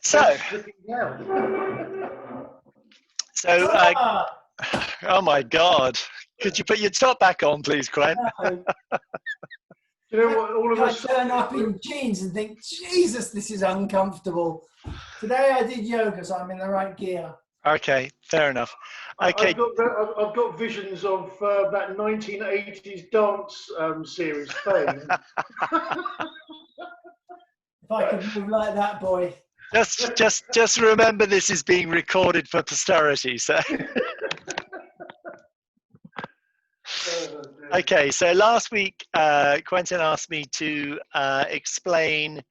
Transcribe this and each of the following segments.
So, Slipping down. so, oh my God. Could you put your top back on, please, Quent? You know what? All of I us turn up in jeans and think, Jesus, this is uncomfortable. Today I did yoga, so I'm in the right gear. Okay, fair enough. Okay. I've got visions of that 1980s dance series, Fame. If I could move like that, boy. Just remember, this is being recorded for posterity. So. Okay, so last week, Quentin asked me to explain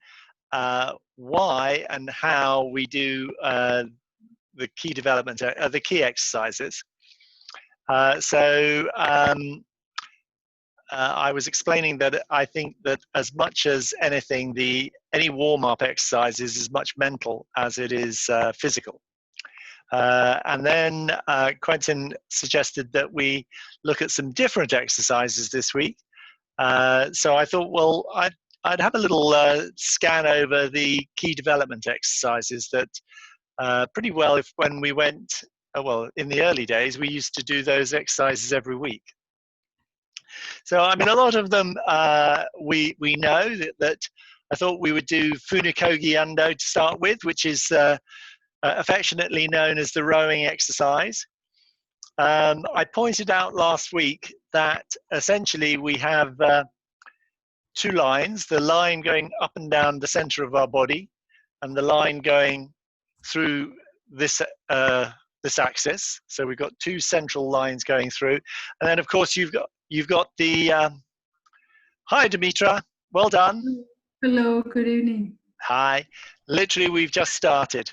why and how we do the key development, the key exercises. I was explaining that I think that as much as anything, any warm-up exercise is as much mental as it is physical. And then Quentin suggested that we look at some different exercises this week. So I thought, well, I'd have a little scan over the key development exercises that pretty well, when we went, well, in the early days, we used to do those exercises every week. So, I mean, a lot of them we know that I thought we would do Funikogi Undo to start with, which is affectionately known as the rowing exercise. I pointed out last week that essentially we have two lines, the line going up and down the center of our body and the line going through this axis. So we've got two central lines going through. And then of course you've got the, hi Dimitra, well done. Hello, good evening. Hi, literally we've just started.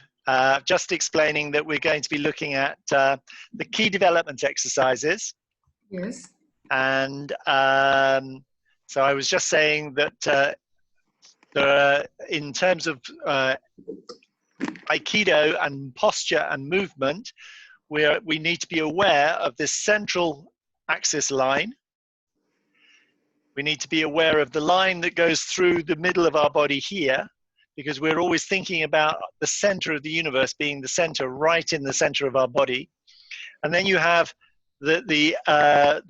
Just explaining that we're going to be looking at the key development exercises. Yes. And so I was just saying that in terms of Aikido and posture and movement, we need to be aware of this central axis line. We need to be aware of the line that goes through the middle of our body here, because we're always thinking about the center of the universe being the center, right in the center of our body. And then you have the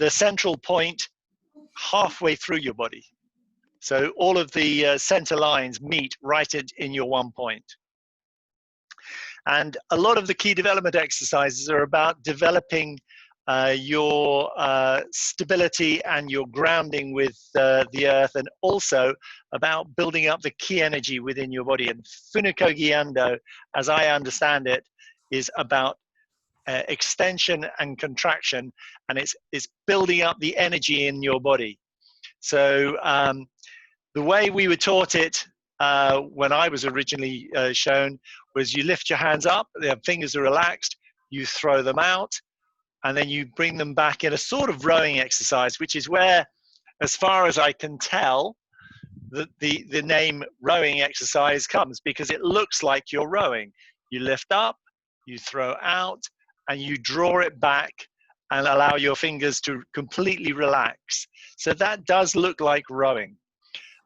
central point halfway through your body. So all of the center lines meet right in your one point. And a lot of the key development exercises are about developing your stability and your grounding with the earth, and also about building up the key energy within your body. And Funikogi Ando, as I understand it, is about extension and contraction, and it's building up the energy in your body. So the way we were taught it when I was originally shown was you lift your hands up, the fingers are relaxed, you throw them out, and then you bring them back in a sort of rowing exercise, which is where, as far as I can tell, the name rowing exercise comes, because it looks like you're rowing. You lift up, you throw out, and you draw it back and allow your fingers to completely relax. So that does look like rowing.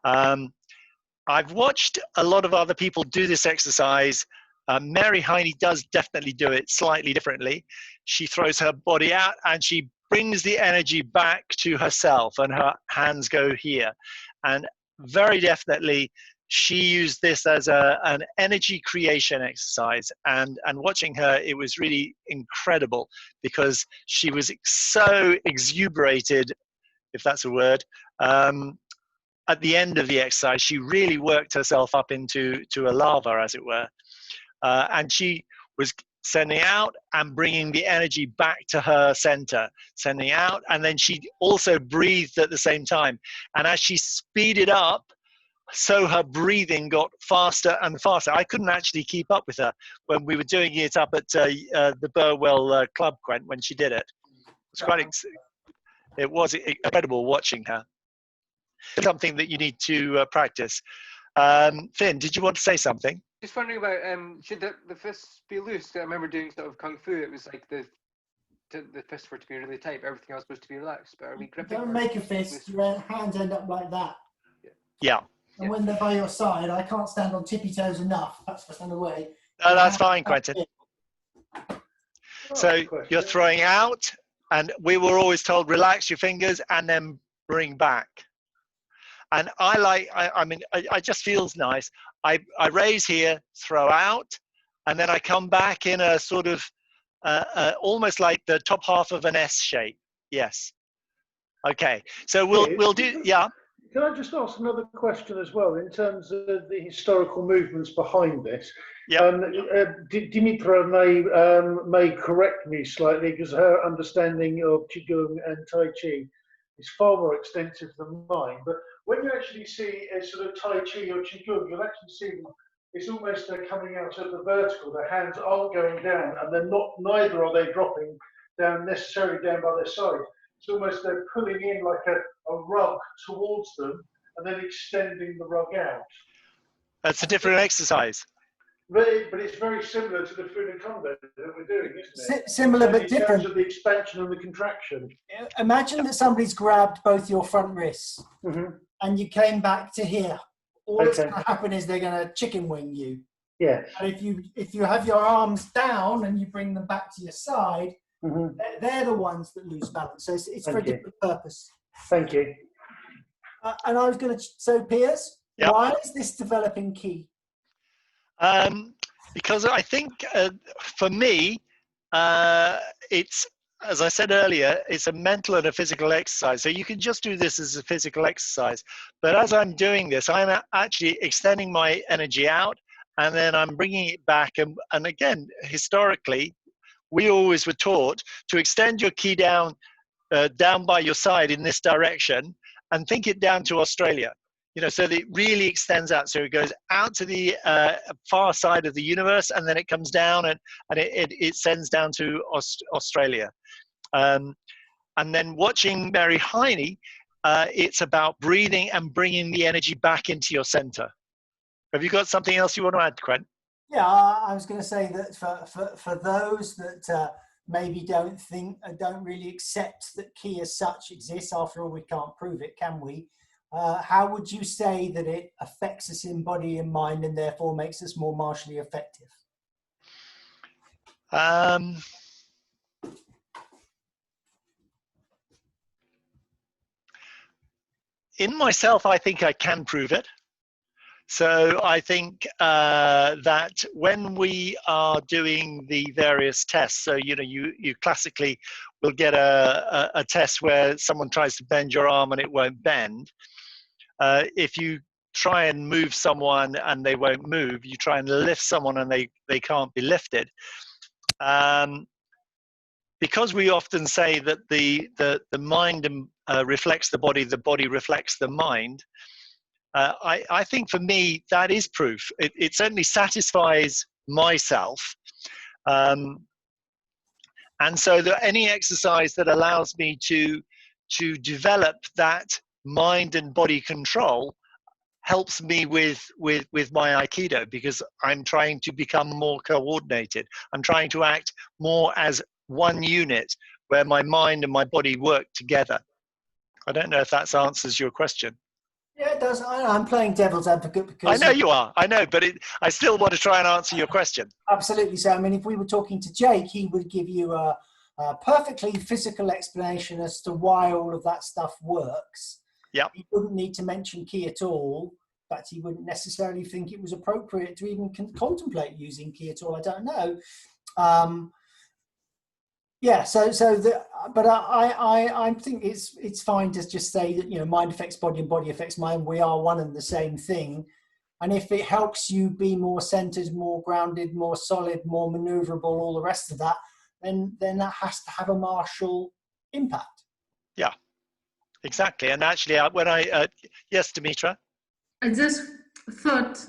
I've watched a lot of other people do this exercise. Mary Heine does definitely do it slightly differently. She throws her body out and she brings the energy back to herself, and her hands go here. And very definitely, she used this as an energy creation exercise. And watching her, it was really incredible, because she was so exuberated, if that's a word, at the end of the exercise. She really worked herself up into a lava, as it were. And she was sending out and bringing the energy back to her center, sending out, and then she also breathed at the same time. And as she speeded up, so her breathing got faster and faster. I couldn't actually keep up with her when we were doing it up at the Burwell Club, Quent, when she did it. It was incredible watching her. Something that you need to practice. Finn, did you want to say something? Just wondering about should the fists be loose? I remember doing sort of kung fu. It was like the fists were to be really tight. Everything else was to be relaxed. But are we gripping? Don't make a fist. Your hands end up like that. Yeah. And when they're by your side, I can't stand on tippy toes enough. That's the kind of way. No, that's fine, Quentin. So you're throwing out, and we were always told, relax your fingers and then bring back. And I mean, it just feels nice. I raise here, throw out, and then I come back in a sort of almost like the top half of an S shape. Yes. Okay. So we'll do, yeah. Can I just ask another question as well in terms of the historical movements behind this? Yeah. Dimitra may correct me slightly because her understanding of Qigong and Tai Chi is far more extensive than mine. But when you actually see a sort of Tai Chi or Qigong, you'll actually see them. It's almost they're coming out of the vertical. Their hands aren't going down, and they're not. Neither are they dropping down necessarily down by their side. It's almost they're pulling in like a rug towards them and then extending the rug out. That's a different exercise. But it's very similar to the Funakondo that we're doing, isn't it? Similar but different. In terms of the expansion and the contraction. Imagine that somebody's grabbed both your front wrists and you came back to here. All that's going to happen is they're going to chicken wing you. Yeah. And if you have your arms down and you bring them back to your side, they're the ones that lose balance. So it's for a different purpose. Thank you. And I was going to, so Piers, why is this developing Qi? Because I think for me, it's, as I said earlier, it's a mental and a physical exercise. So you can just do this as a physical exercise. But as I'm doing this, I'm actually extending my energy out and then I'm bringing it back. And again, historically, we always were taught to extend your Qi down by your side in this direction and think it down to Australia. You know, so that it really extends out. So it goes out to the far side of the universe, and then it comes down and it sends down to Australia. And then watching Mary Heine, it's about breathing and bringing the energy back into your center. Have you got something else you want to add, Quentin? Yeah, I was going to say that for those that maybe don't really accept that Qi as such exists, after all, we can't prove it, can we? How would you say that it affects us in body and mind and therefore makes us more martially effective? In myself, I think I can prove it. So I think that when we are doing the various tests, so you classically will get a test where someone tries to bend your arm and it won't bend. If you try and move someone and they won't move, you try and lift someone and they can't be lifted. Because we often say that the mind reflects the body reflects the mind, I think for me, that is proof. It certainly satisfies myself. And so any exercise that allows me to develop that mind and body control helps me with my Aikido, because I'm trying to become more coordinated. I'm trying to act more as one unit where my mind and my body work together. I don't know if that answers your question. Yeah, it does. I'm playing devil's advocate because... I know you are. I know, but I still want to try and answer your question. Absolutely. So, I mean, if we were talking to Jake, he would give you a perfectly physical explanation as to why all of that stuff works. Yeah. He wouldn't need to mention Qi at all, but he wouldn't necessarily think it was appropriate to even contemplate using Qi at all. I don't know. Yeah, but I think it's fine to just say that, mind affects body and body affects mind. We are one and the same thing. And if it helps you be more centered, more grounded, more solid, more maneuverable, all the rest of that, then that has to have a martial impact. Yeah, exactly. And actually, when yes, Dimitra? I just thought,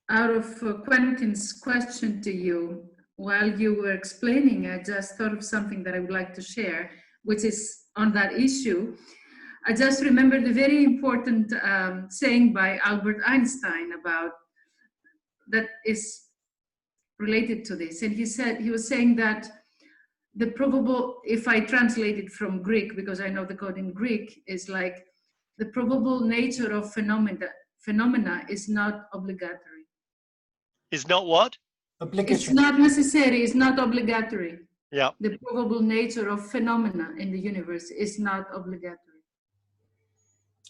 out of Quentin's question to you, while you were explaining, I just thought of something that I would like to share, which is on that issue. I just remembered a very important saying by Albert Einstein that is related to this. And he was saying that the probable, if I translate it from Greek, because I know the code in Greek, is like the probable nature of phenomena is not obligatory. Is not what? Obligatory. It's not necessary, it's not obligatory. Yeah. The probable nature of phenomena in the universe is not obligatory.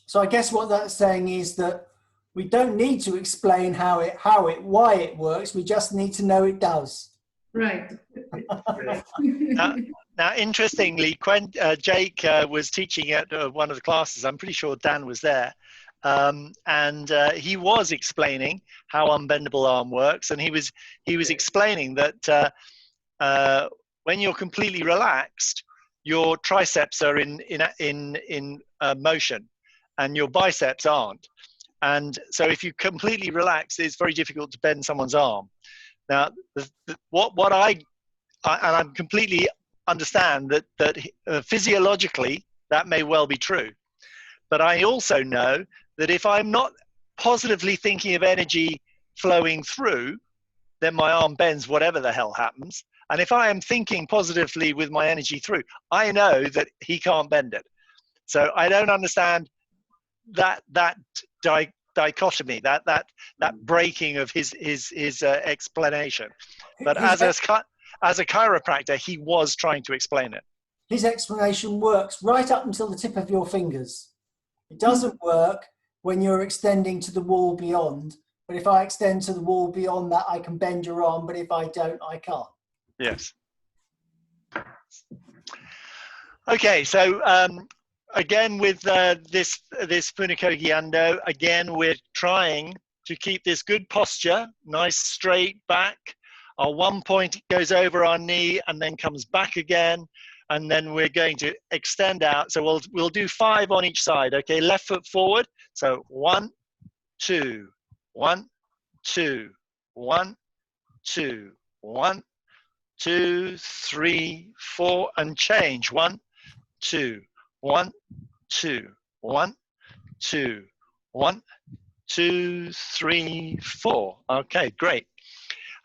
So I guess what that's saying is that we don't need to explain why it works. We just need to know it does. Right. Now, interestingly, Jake was teaching at one of the classes. I'm pretty sure Dan was there. And he was explaining how unbendable arm works. And he was explaining that when you're completely relaxed, your triceps are in motion and your biceps aren't. And so if you completely relax, it's very difficult to bend someone's arm. Now, what I completely understand that physiologically, that may well be true. But I also know that if I'm not positively thinking of energy flowing through, then my arm bends whatever the hell happens. And if I am thinking positively with my energy through, I know that he can't bend it. So I don't understand that dichotomy, that breaking of his explanation. But as a chiropractor, he was trying to explain it. His explanation works right up until the tip of your fingers. It doesn't work when you're extending to the wall beyond. But if I extend to the wall beyond that, I can bend your arm. But if I don't, I can't. Yes. Okay, so again with this Funikogi Ando, again we're trying to keep this good posture, nice straight back. Our one point goes over our knee and then comes back again, and then we're going to extend out. So we'll do 5 on each side. Okay, left foot forward. So 1, 2, 1, 2, 1, 2, 1, 2, 3, 4, and change. 1, 2, 1, 2, 1, 2, 1, 2, 3, 4. Okay, great.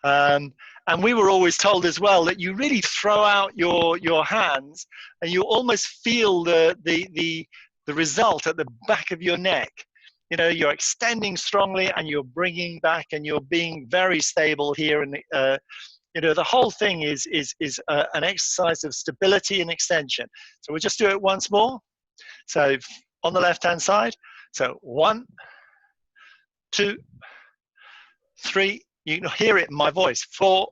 And we were always told as well that you really throw out your hands and you almost feel the result at the back of your neck. You know, you're extending strongly and you're bringing back and you're being very stable here. And you know, the whole thing is an exercise of stability and extension. So we'll just do it once more. So on the left-hand side. So 1, 2, 3. You can hear it in my voice. 4,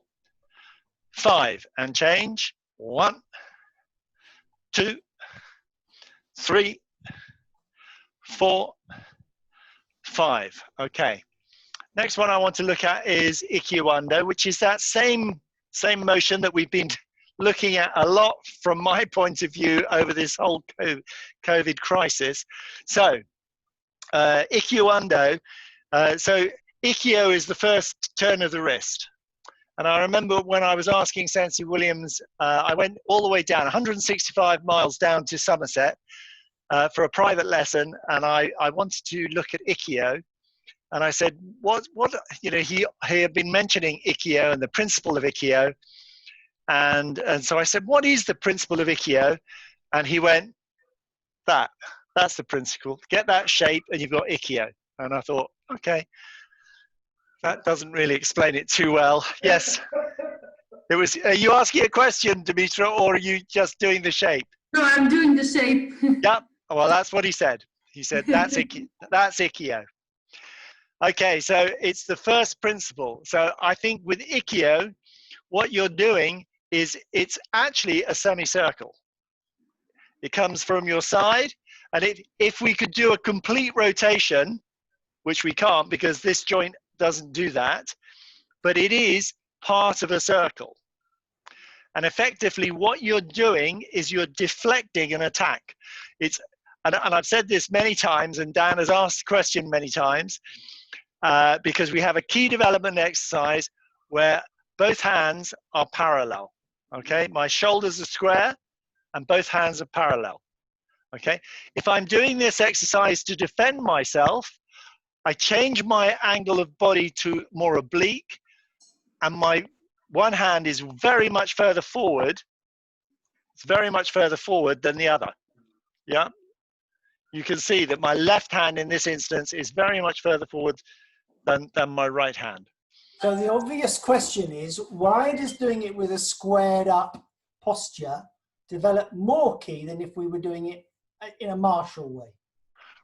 5, and change. 1, 2, 3, 4, 5. Okay. Next one I want to look at is Ikiwando, which is that same motion that we've been looking at a lot from my point of view over this whole COVID crisis. So Ikiwando. So Ikkyo is the first turn of the wrist. And I remember when I was asking Sensei Williams, I went all the way down, 165 miles down to Somerset for a private lesson. And I wanted to look at Ikkyo. And I said, what, you know, he had been mentioning Ikkyo and the principle of Ikkyo. And so I said, what is the principle of Ikkyo? And he went, that's the principle. Get that shape and you've got Ikkyo. And I thought, okay. That doesn't really explain it too well. Yes. It was. Are you asking a question, Dimitra, or are you just doing the shape? No, I'm doing the shape. Yep. Well, that's what he said. He said, that's Ikkyo. Okay, so it's the first principle. So I think with Ikkyo, what you're doing is it's actually a semicircle. It comes from your side, and if we could do a complete rotation, which we can't because this joint doesn't do that, but it is part of a circle. And effectively what you're doing is you're deflecting an attack. And I've said this many times, and Dan has asked the question many times, because we have a key development exercise where both hands are parallel. Okay, my shoulders are square and both hands are parallel. Okay, if I'm doing this exercise to defend myself, I change my angle of body to more oblique, and my one hand is very much further forward. It's very much further forward than the other. Yeah. you can see that my left hand in this instance is very much further forward than my right hand. So the obvious question is, why does doing it with a squared up posture develop more ki than if we were doing it in a martial way?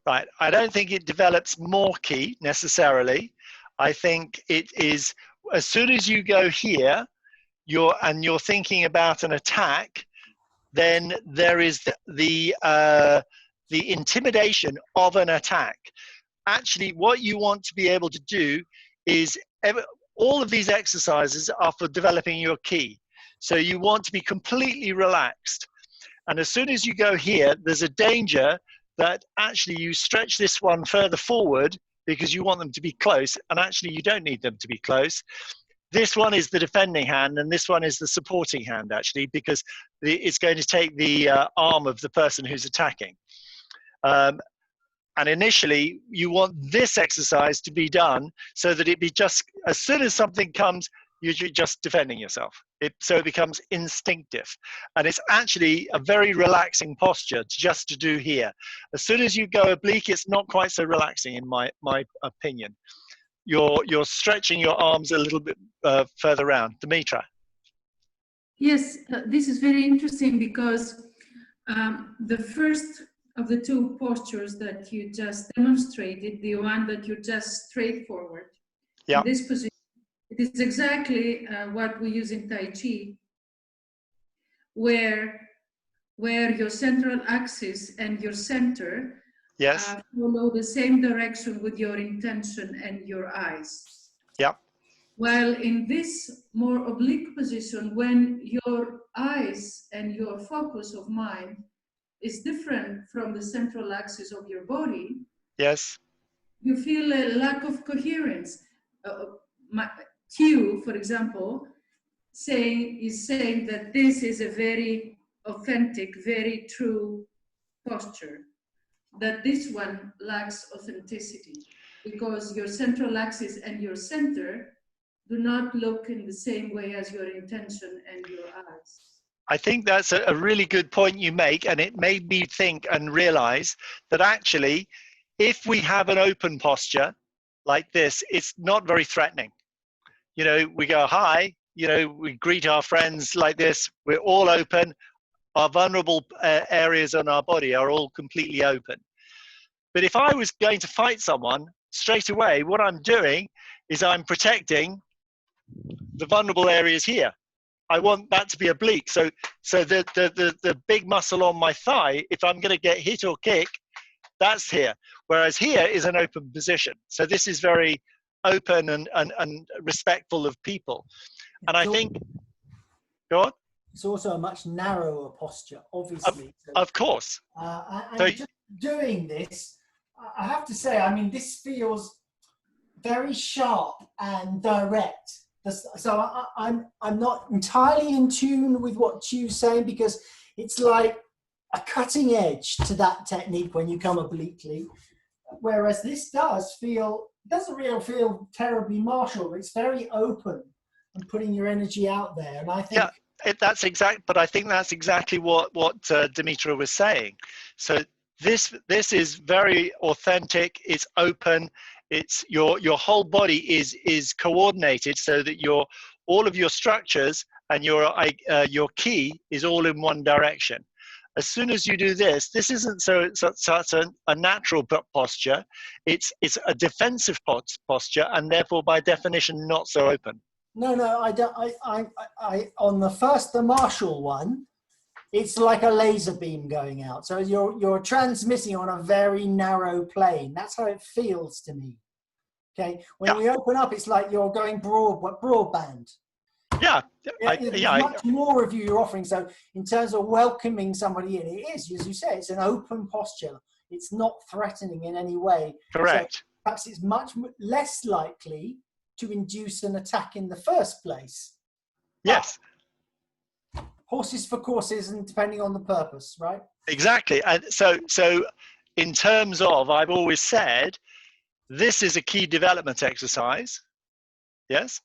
Right. I don't think it develops more ki necessarily. I think it is, as soon as you go here, you're thinking about an attack, then there is the intimidation of an attack. Actually, what you want to be able to do is, all of these exercises are for developing your ki. So you want to be completely relaxed. And as soon as you go here, there's a danger that actually you stretch this one further forward because you want them to be close, and actually you don't need them to be close. This one is the defending hand, and this one is the supporting hand, actually, because it's going to take the arm of the person who's attacking. And initially, you want this exercise to be done so that it be just, as soon as something comes, you're just defending yourself. So it becomes instinctive. And it's actually a very relaxing posture just to do here. As soon as you go oblique, it's not quite so relaxing, in my opinion. You're stretching your arms a little bit further around. Dimitra. Yes, this is very interesting because the first of the two postures that you just demonstrated, the one that you're just straightforward, yeah. in this position, it is exactly what we use in Tai Chi, where your central axis and your center yes. Follow the same direction with your intention and your eyes. Yeah. While in this more oblique position, when your eyes and your focus of mind is different from the central axis of your body, yes, you feel a lack of coherence. Q, for example, is saying that this is a very authentic, very true posture, that this one lacks authenticity because your central axis and your center do not look in the same way as your intention and your eyes. I think that's a really good point you make, and it made me think and realize that actually, if we have an open posture like this, it's not very threatening. You know, we go, hi, you know, we greet our friends like this, we're all open, our vulnerable areas on our body are all completely open. But if I was going to fight someone, straight away, what I'm doing is I'm protecting the vulnerable areas here. I want that to be oblique. So the big muscle on my thigh, if I'm going to get hit or kick, that's here. Whereas here is an open position. So this is very open and respectful of people. And I think, go on. It's also a much narrower posture, obviously. Of course. And so, just doing this, I have to say, I mean, this feels very sharp and direct. So I'm not entirely in tune with what Chu's saying, because it's like a cutting edge to that technique when you come obliquely. Whereas this doesn't really feel terribly martial. It's very open and putting your energy out there. And I think but I think that's exactly what Dimitra was saying. So this is very authentic. It's open. It's your whole body is coordinated so that all of your structures and your ki is all in one direction. As soon as you do this isn't such a natural posture. It's a defensive posture, and therefore by definition not so open. No, I don't. I on the martial one, it's like a laser beam going out. So you're transmitting on a very narrow plane. That's how it feels to me. Okay, when we open up, it's like you're going broadband. Yeah, much more of you're offering. So in terms of welcoming somebody in, it is, as you say, it's an open posture. It's not threatening in any way. Correct. So perhaps it's much less likely to induce an attack in the first place. Yes. But horses for courses, and depending on the purpose, right? Exactly. And so in terms of, I've always said, this is a key development exercise. Yes.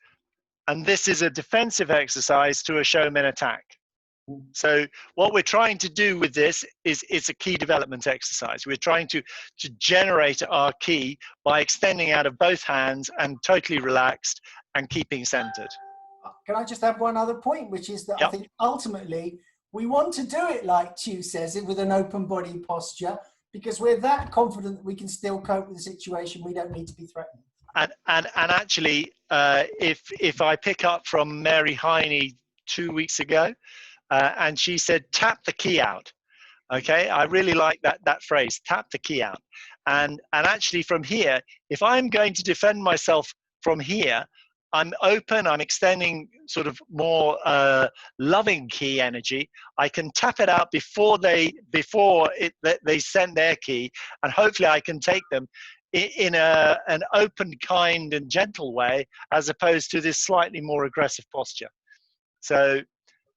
And this is a defensive exercise to a showman attack. So what we're trying to do with this is it's a key development exercise. We're trying to generate our key by extending out of both hands and totally relaxed and keeping centered. Can I just add one other point, which is that I think ultimately we want to do it like Chu says, it with an open body posture, because we're that confident that we can still cope with the situation. We don't need to be threatened. And actually, if I pick up from Mary Heine 2 weeks ago, and she said, tap the key out. Okay, I really like that phrase, tap the key out. And actually from here, if I'm going to defend myself from here, I'm open, I'm extending sort of more loving key energy. I can tap it out before they send their key, and hopefully I can take them in an open, kind and gentle way, as opposed to this slightly more aggressive posture. So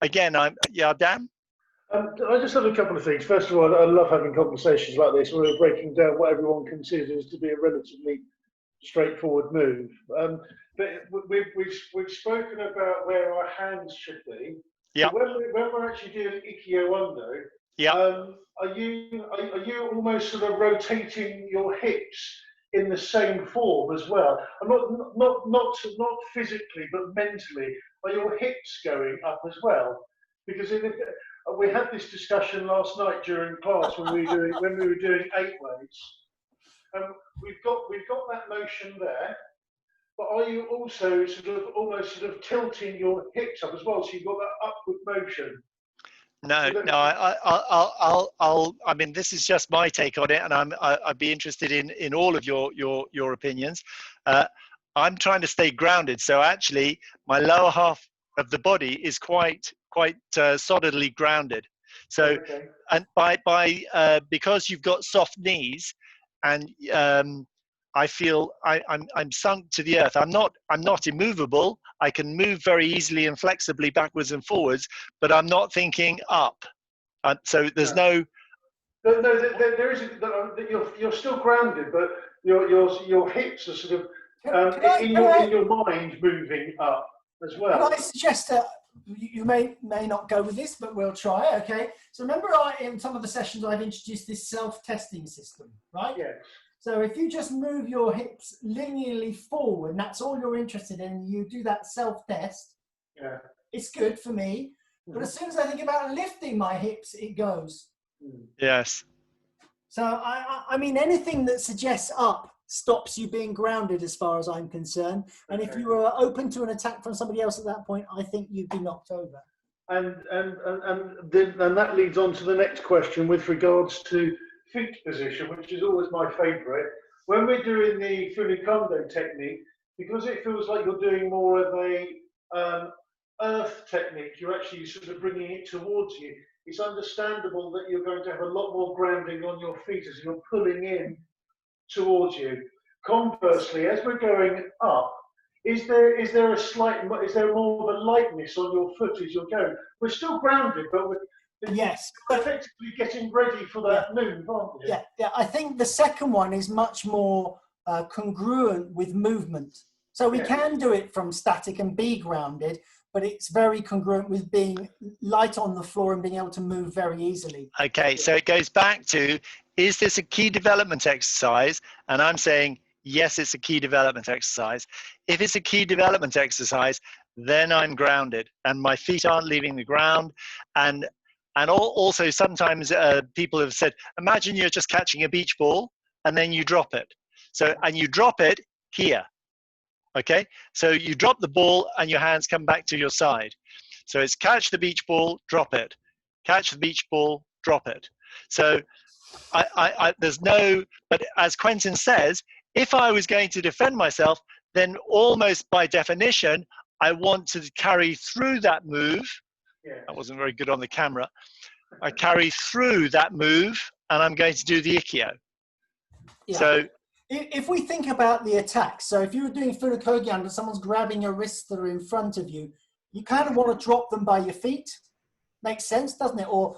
again, Dan? I just have a couple of things. First of all, I love having conversations like this where we're breaking down what everyone considers to be a relatively straightforward move. But we've spoken about where our hands should be. Yeah. So when we're actually doing Ikkyo Undo, are you almost sort of rotating your hips in the same form as well? I'm not physically, but mentally. Are your hips going up as well? Because we had this discussion last night during class when we were doing 8 weights. We've got that motion there, but are you also almost tilting your hips up as well, so you've got that upward motion? No. I mean, this is just my take on it, and I'd be interested in all of your opinions. I'm trying to stay grounded, so actually, my lower half of the body is quite solidly grounded. So, and because you've got soft knees, and I feel I'm sunk to the earth. I'm not immovable. I can move very easily and flexibly backwards and forwards, but I'm not thinking up. So there's no. No, there isn't. You're still grounded, but your hips are sort of in your mind moving up as well. Can I suggest that you may not go with this, but we'll try. Okay. So remember, in some of the sessions I've introduced this self-testing system, right? Yes. So if you just move your hips linearly forward, and that's all you're interested in, you do that self-test. Yeah. It's good for me. But as soon as I think about lifting my hips, it goes. Yes. So I mean, anything that suggests up stops you being grounded, as far as I'm concerned. And if you were open to an attack from somebody else at that point, I think you'd be knocked over. And that leads on to the next question with regards to feet position, which is always my favourite. When we're doing the Funikondo technique, because it feels like you're doing more of a earth technique, you're actually sort of bringing it towards you. It's understandable that you're going to have a lot more grounding on your feet as you're pulling in towards you. Conversely, as we're going up, is there more of a lightness on your foot as you're going? We're still grounded, but we're effectively getting ready for that move, aren't we? Yeah. I think the second one is much more congruent with movement. So we can do it from static and be grounded, but it's very congruent with being light on the floor and being able to move very easily. Okay, so it goes back to, is this a key development exercise? And I'm saying, yes, it's a key development exercise. If it's a key development exercise, then I'm grounded and my feet aren't leaving the ground. And also sometimes people have said, imagine you're just catching a beach ball and then you drop it. So, and you drop it here. Okay, so you drop the ball and your hands come back to your side. So it's catch the beach ball, drop it. Catch the beach ball, drop it. So there's no, but as Quentin says, if I was going to defend myself, then almost by definition, I want to carry through that move. That wasn't very good on the camera. I carry through that move and I'm going to do the Ikkyo. So if we think about the attack, so if you were doing Furukogi and someone's grabbing your wrists that are in front of you, you kind of want to drop them by your feet. Makes sense, doesn't it? Or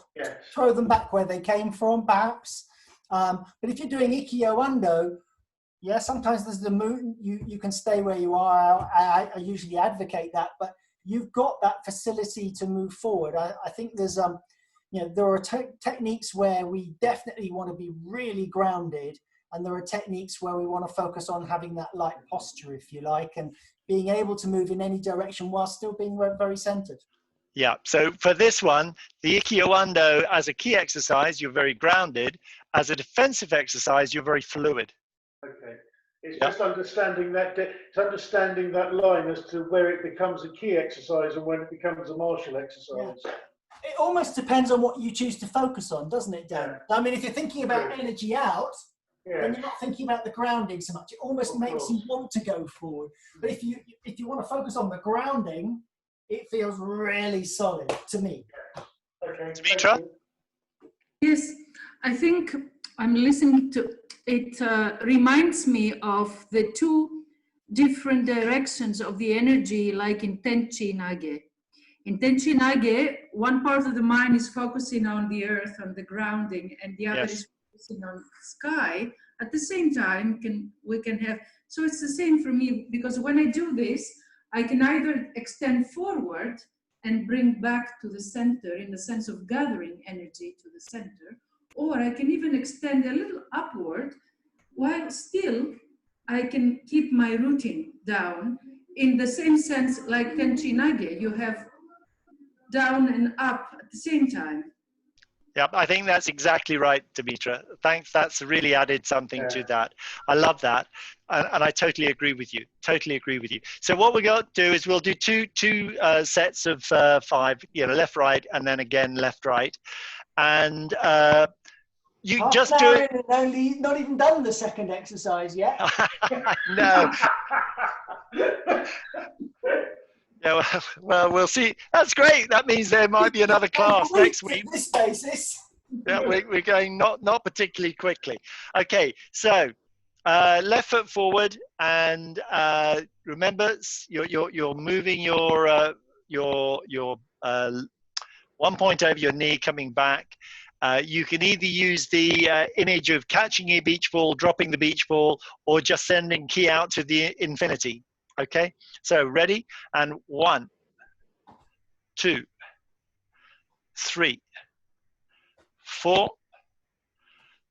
throw them back where they came from, perhaps. But if you're doing Ikkyo Undo, sometimes there's the movement, you can stay where you are. I usually advocate that. But you've got that facility to move forward. I think there's, you know, there are techniques where we definitely want to be really grounded, and there are techniques where we want to focus on having that light posture, if you like, and being able to move in any direction while still being very centered. Yeah, so for this one, the Ikkiawando as a key exercise, you're very grounded. As a defensive exercise, you're very fluid. Okay. It's just understanding that, it's understanding that line as to where it becomes a key exercise and when it becomes a martial exercise. Yeah. It almost depends on what you choose to focus on, doesn't it, Dan? Yeah. I mean, if you're thinking about energy out, yeah. then you're not thinking about the grounding so much. It almost makes you want to go forward. But if you want to focus on the grounding, it feels really solid to me. Okay. Dimitra? Yes, I think I'm listening to it. Reminds me of the two different directions of the energy, like in Tenchi Nage. In Tenchi Nage, one part of the mind is focusing on the earth, on the grounding, and the other is focusing on the sky. At the same time, we can have, so it's the same for me, because when I do this, I can either extend forward and bring back to the center in the sense of gathering energy to the center, or I can even extend a little upward while still I can keep my rooting down in the same sense like Tenchi Nage. You have down and up at the same time. Yeah, I think that's exactly right, Dimitra. Thanks. That's really added something to that. I love that. And I totally agree with you. Totally agree with you. So what we're going to do is we'll do two sets of 5, you know, left, right, and then again, left, right. And you Half just an do hour it. in and only not even done the second exercise yet. No. Yeah, well, we'll see. That's great. That means there might be another class next week. On this basis. Yeah, we're going not particularly quickly. Okay, so left foot forward, and remember you're moving your one point over your knee, coming back. You can either use the image of catching a beach ball, dropping the beach ball, or just sending ki out to the infinity. Okay, so ready, and 1, 2, 3, 4,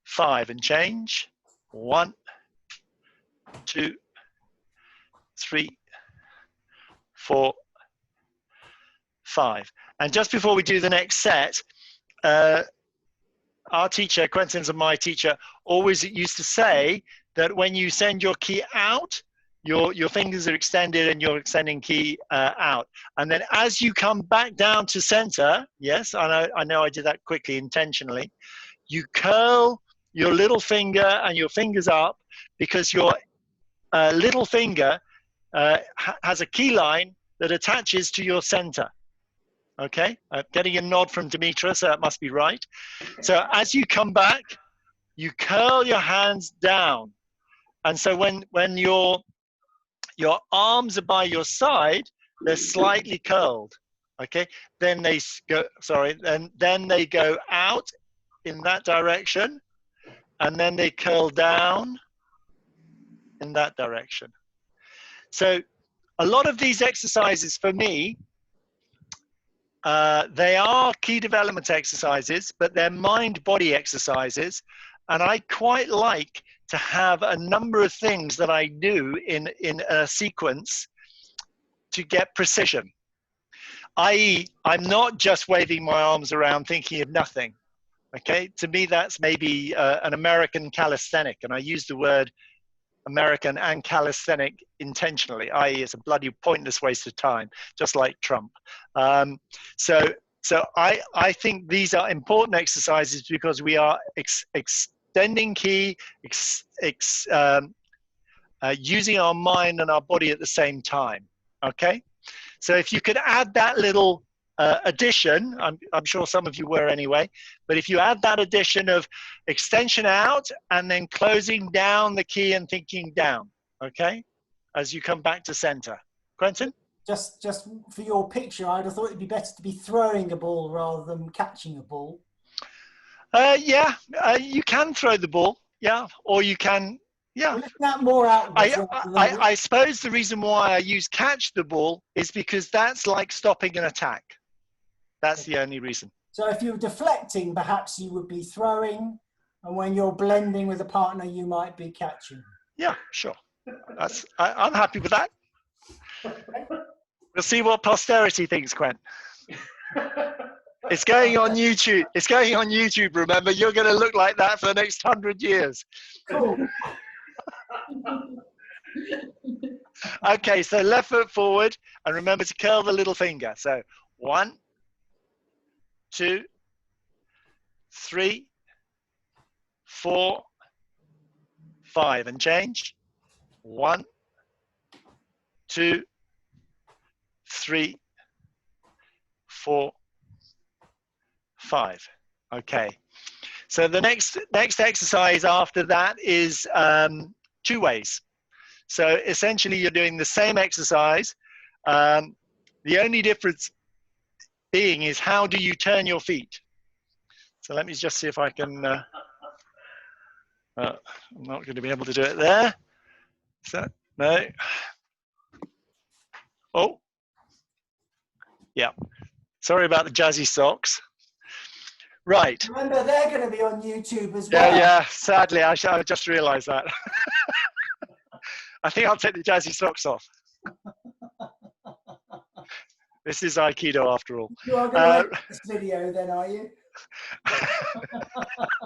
5, and change. 1, 2, 3, 4, 5. And just before we do the next set, our teacher, Quentin's and my teacher, always used to say that when you send your ki out, your fingers are extended and you're extending ki out. And then as you come back down to center, yes, I know I did that quickly intentionally, you curl your little finger and your fingers up, because your little finger has a key line that attaches to your center. Okay, getting a nod from Dimitra, so that must be right. So as you come back, you curl your hands down. And so when your arms are by your side, they're slightly curled. Okay, then they go, sorry, then they go out in that direction, and then they curl down in that direction. So a lot of these exercises for me, they are key development exercises, but they're mind-body exercises. And I quite like to have a number of things that I do in a sequence to get precision. I.e., I'm not just waving my arms around thinking of nothing. Okay, to me that's maybe an American calisthenic, and I use the word American and calisthenic intentionally, i.e. it's a bloody pointless waste of time, just like Trump. So I think these are important exercises because we are extending ki, using our mind and our body at the same time, okay? So if you could add that little addition, I'm sure some of you were anyway, but if you add that addition of extension out and then closing down the ki and thinking down, okay, as you come back to center. Quentin? Just for your picture, I'd have thought it'd be better to be throwing a ball rather than catching a ball. Yeah, you can throw the ball, yeah, or you can Yeah. Lift that more outwards. I suppose the reason why I use catch the ball is because that's like stopping an attack. That's the only reason. So if you're deflecting, perhaps you would be throwing, and when you're blending with a partner, you might be catching. Yeah, sure. I'm happy with that. We'll see what posterity thinks, Quen. It's going on YouTube. It's going on YouTube, remember. You're going to look like that for the next 100 years. Cool. Okay, so left foot forward, and remember to curl the little finger. So 1, 2, 3, 4, 5, and change. 1, 2, 3, 4, 5. Okay. So the next exercise after that is 2 ways. So essentially, you're doing the same exercise. The only difference being is how do you turn your feet? So let me just see if I can. I'm not going to be able to do it there. So no. Oh, yeah. Sorry about the jazzy socks. Right. Remember, they're going to be on YouTube as well. Yeah. Sadly, I just realised that. I think I'll take the jazzy socks off. This is Aikido after all. You are going to edit this video then, are you?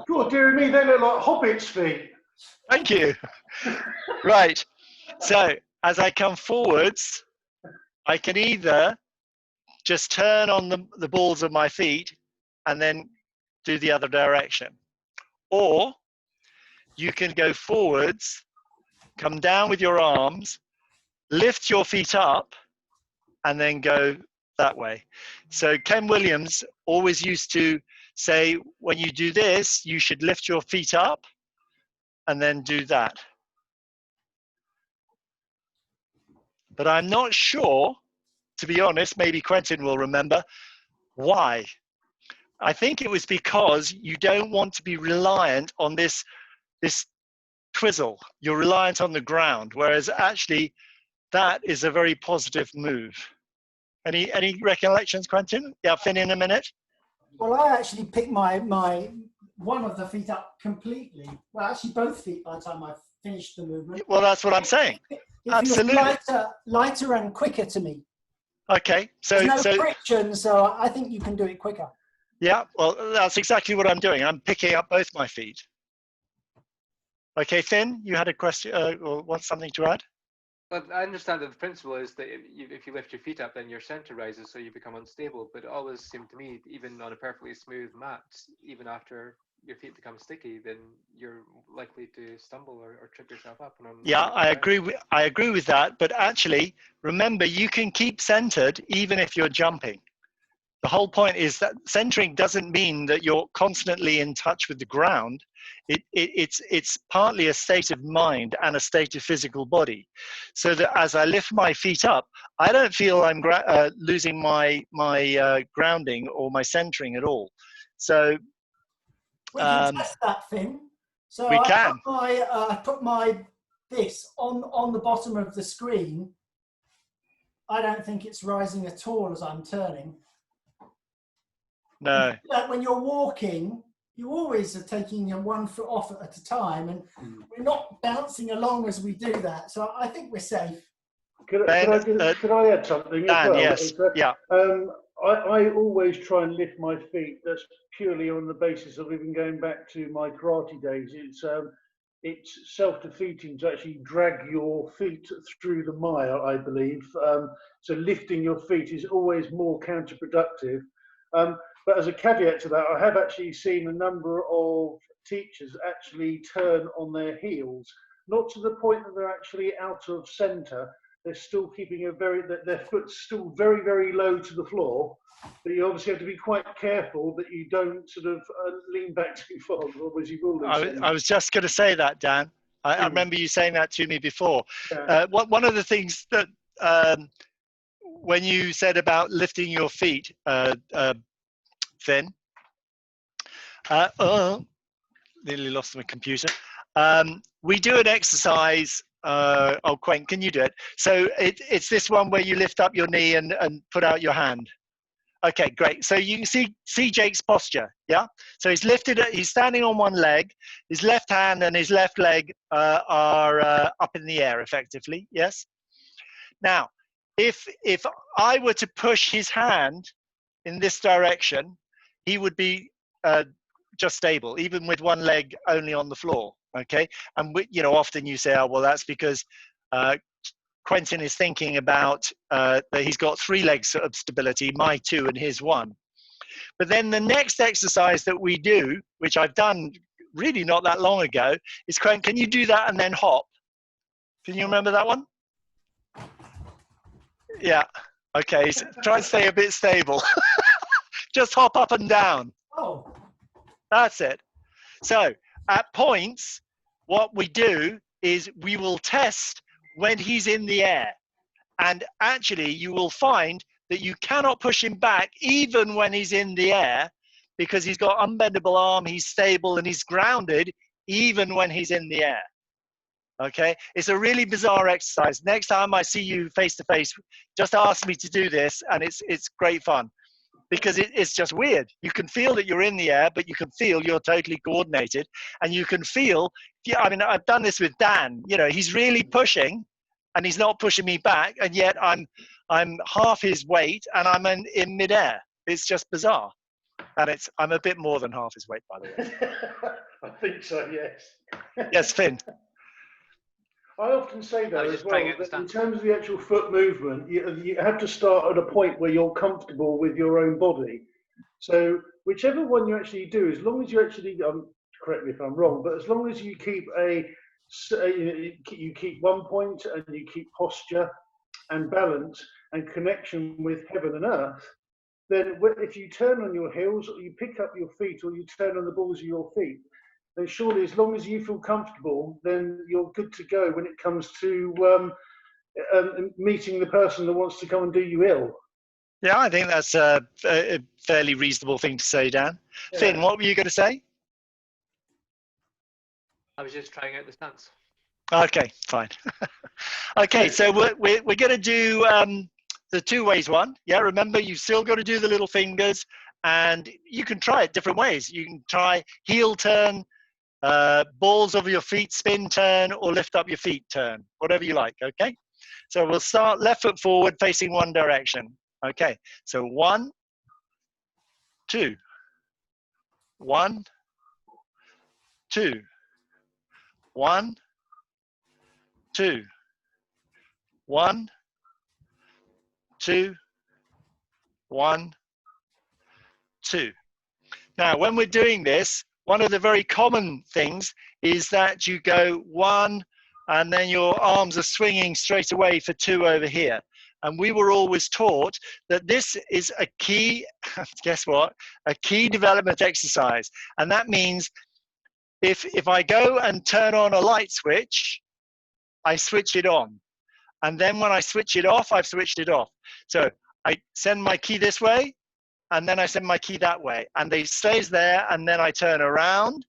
God, dear me, they look like hobbits' feet. Thank you. Right. So as I come forwards, I can either just turn on the balls of my feet and then do the other direction. Or you can go forwards, come down with your arms, lift your feet up, and then go that way. So Ken Williams always used to say, when you do this, you should lift your feet up and then do that. But I'm not sure, to be honest, maybe Quentin will remember, why. I think it was because you don't want to be reliant on this twizzle. You're reliant on the ground, whereas actually that is a very positive move. Any recollections, Quentin? Yeah, Finn in a minute. Well, I actually picked my one of the feet up completely. Well, actually both feet by the time I finished the movement. Well, that's what I'm saying. It Absolutely. feels lighter and quicker to me. Okay, so There's no friction, so I think you can do it quicker. Yeah, well, that's exactly what I'm doing. I'm picking up both my feet. Okay, Finn, you had a question or want something to add? Well, I understand that the principle is that if you lift your feet up, then your center rises, so you become unstable. But it always seemed to me, even on a perfectly smooth mat, even after your feet become sticky, then you're likely to stumble or trip yourself up. Yeah, I agree with that. But actually, remember, you can keep centered even if you're jumping. The whole point is that centering doesn't mean that you're constantly in touch with the ground. It's partly a state of mind and a state of physical body. So that as I lift my feet up, I don't feel I'm losing my grounding or my centering at all. So we can test that, Finn. So we can. I put my this on the bottom of the screen. I don't think it's rising at all as I'm turning. No. When you're walking, you always are taking one foot off at a time, and we're not bouncing along as we do that. So I think we're safe. Could I add something Dan, as well? yes. Yeah. I always try and lift my feet. That's purely on the basis of even going back to my karate days. It's self-defeating to actually drag your feet through the mire, I believe. So lifting your feet is always more counterproductive. But as a caveat to that, I have actually seen a number of teachers actually turn on their heels, not to the point that they're actually out of centre. They're still keeping their foot's still very, very low to the floor. But you obviously have to be quite careful that you don't sort of lean back too far, otherwise you will lose. I was just going to say that, Dan. I remember you saying that to me before. Yeah. One of the things that when you said about lifting your feet, Finn, nearly lost my computer. we do an exercise. Oh, Quentin, can you do it? So it's this one where you lift up your knee and put out your hand. Okay, great. So you can see Jake's posture, yeah? So he's lifted, he's standing on one leg, his left hand and his left leg are up in the air effectively, yes? Now, if I were to push his hand in this direction, he would be just stable, even with one leg only on the floor, okay? And you know, often you say, oh, well, that's because Quentin is thinking about that he's got 3 legs of stability, my 2 and his 1. But then the next exercise that we do, which I've done really not that long ago, is Quentin, can you do that and then hop? Can you remember that one? Yeah. Okay. So try and stay a bit stable. Just hop up and down. Oh. That's it. So at points, what we do is we will test when he's in the air. And actually, you will find that you cannot push him back even when he's in the air, because he's got unbendable arm, he's stable, and he's grounded even when he's in the air. Okay? It's a really bizarre exercise. Next time I see you face to face, just ask me to do this, and it's great fun. Because it's just weird. You can feel that you're in the air, but you can feel you're totally coordinated. And you can feel, yeah, I mean, I've done this with Dan. You know, he's really pushing, and he's not pushing me back, and yet I'm half his weight, and I'm in midair. It's just bizarre. And I'm a bit more than half his weight, by the way. I think so, yes. Yes, Finn. I often say though as well, that in stance. terms of the actual foot movement, you have to start at a point where you're comfortable with your own body. So whichever one you actually do, as long as you actually, correct me if I'm wrong, but as long as you keep you keep one point and you keep posture and balance and connection with heaven and earth, then if you turn on your heels or you pick up your feet or you turn on the balls of your feet, then surely as long as you feel comfortable, then you're good to go when it comes to meeting the person that wants to come and do you ill. Yeah, I think that's a fairly reasonable thing to say, Dan. Yeah. Finn, what were you going to say? I was just trying out the stance. Okay, fine. Okay, so we're going to do the 2 ways one. Yeah, remember, you've still got to do the little fingers, and you can try it different ways. You can try heel turn, balls over your feet, spin turn, or lift up your feet turn, whatever you like, okay? So we'll start left foot forward facing one direction. Okay, so 1, 2, 1, 2, 1, 2, 1, 2, 1, 2. Now, when we're doing this, one of the very common things is that you go 1, and then your arms are swinging straight away for 2 over here. And we were always taught that this is a key, guess what? A key development exercise. And that means if I go and turn on a light switch, I switch it on. And then when I switch it off, I've switched it off. So I send my key this way, and then I send my key that way. And it stays there, and then I turn around,